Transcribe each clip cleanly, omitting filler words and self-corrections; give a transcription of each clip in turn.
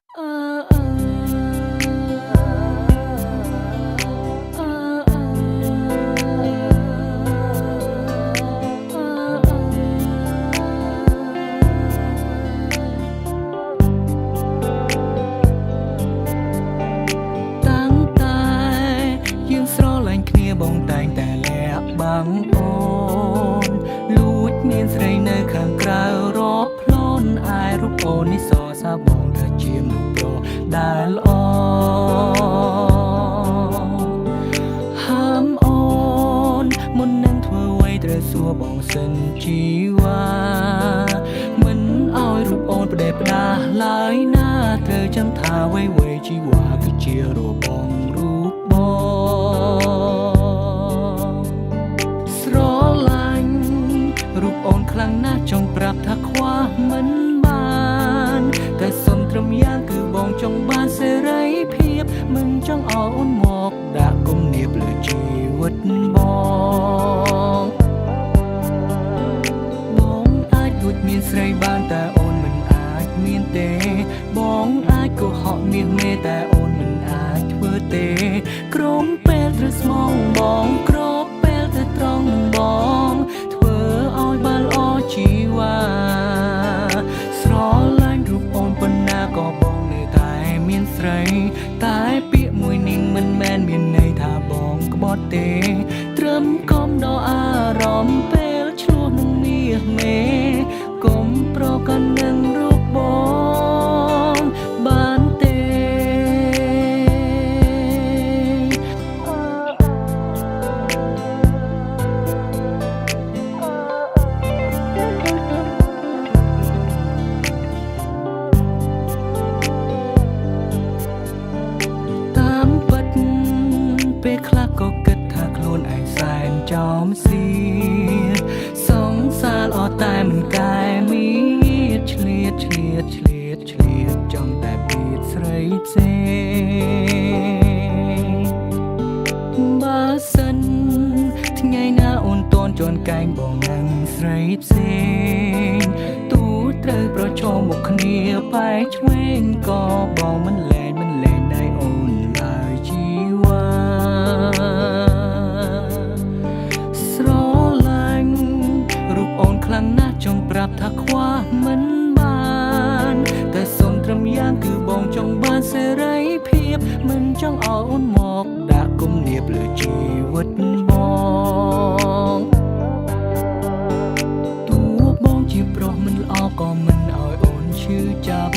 បងតែងតែលាក់បាំងអូនលួចមានស្រីនៅខាងក្រៅរាប់ផ្លន់អាយរូបអូននេះសរសើរបងថាជាមនុស្សប្រុសដែលល្អហាមអូនមុននឹងធ្វើអ្វីត្រូវសួរបងសិនជីវ៉ាមិនឲ្យរូបអូនផ្ដេសផ្ដាសឡើយណាត្រូវចាំថាអ្វីជីវ៉ាគឺជារបងរូបរូបអូនខ្លាំងណាស់ចង់ប្រាប់ថាខ្វះមិនបានតែសុំត្រឹមយ៉ាងគឺបងចង់បានសេរីភាពមិនចង់ឲ្យអូនមកដាក់គំនាបលើជីវិតបងអាចលួចមានស្រីបានតែអូនមិនអាចមានទេបងអាចកុហកមាសមេតែអូនមិនអាចធ្វើទេក្រុមពេលត្រូវស្មងបងគ្របពេលទៅត្រង់បងឲ្យបានល្អជីវ៉ាស្រឡាញ់រូបអូនប៉ុណ្ណាក៏បងនៅតែមានស្រីតែពាក្យមួយនេះមិនមែនមានន័យថាបងក្បត់ទេត្រឹមកុំដល់អារម្មណ៍ពេលឆ្លោះនឹងមាសមេកុំប្រកាន់នឹងរូបបងបានទេពេលខ្លះក៏គិតថាខ្លួនឯងសែនចោមសៀតសង្សារល្អតែមិនកែមានឆ្លៀតចង់តែពីស្រីផ្សេងបើសិនថ្ងៃណាអូនតន់ជន់កែងបងនឹងស្រីផ្សេងទូត្រូវប្រឈមមុខគ្នាបែកឆ្វេងក៏បងមិនលែងដៃអូនឡើយជីវ៉ាស្រឡាញ់រូបអូនខ្លាំងណាស់ចង់ប្រាប់ថាខ្វះមិនបានតែសុំត្រឹមយ៉ាងគឺបងចង់បានសេរីភាពមិនចង់ឲ្យអូនមកដាក់គំនាបលើជីវិតបងតួបងជាប្រុសមិនល្អក៏មិនឲ្យអូនឈឺចាប់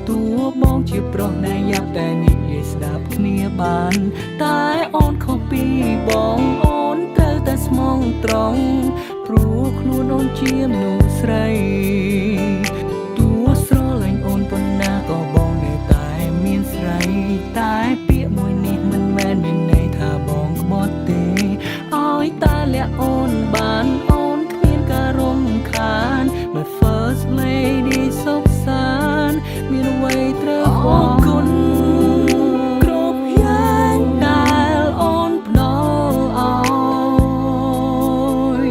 តួបងជាប្រុសណែយ៉ាប់តែនិយាយស្ដាប់គ្នាបានតែអូនខុសពីបងអូនត្រូវតែស្មងត្រង់ព្រោះខ្លួនអូនជាមនុស្សស្រីតួស្រឡាញ់អូនប៉ុណ្ណាក៏បងនៅតែមានស្រីតែពាក្យមួយនេះមិនមែនមានន័យថាបងក្បត់ទេឲ្យតែលាក់អូនបានអូនគ្មានការរំខាន My first lady សុខសាន្តមានអ្វីត្រូវអរគុណគ្រប់យ៉ាងដែលអូនផ្ដល់ឲ្យ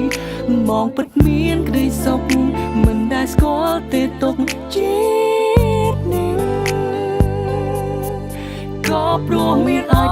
បងពិតមានក្តីសុខមិនដែលស្គាល់ទេទុកជាតិនេះក៏ព្រោះមានអាច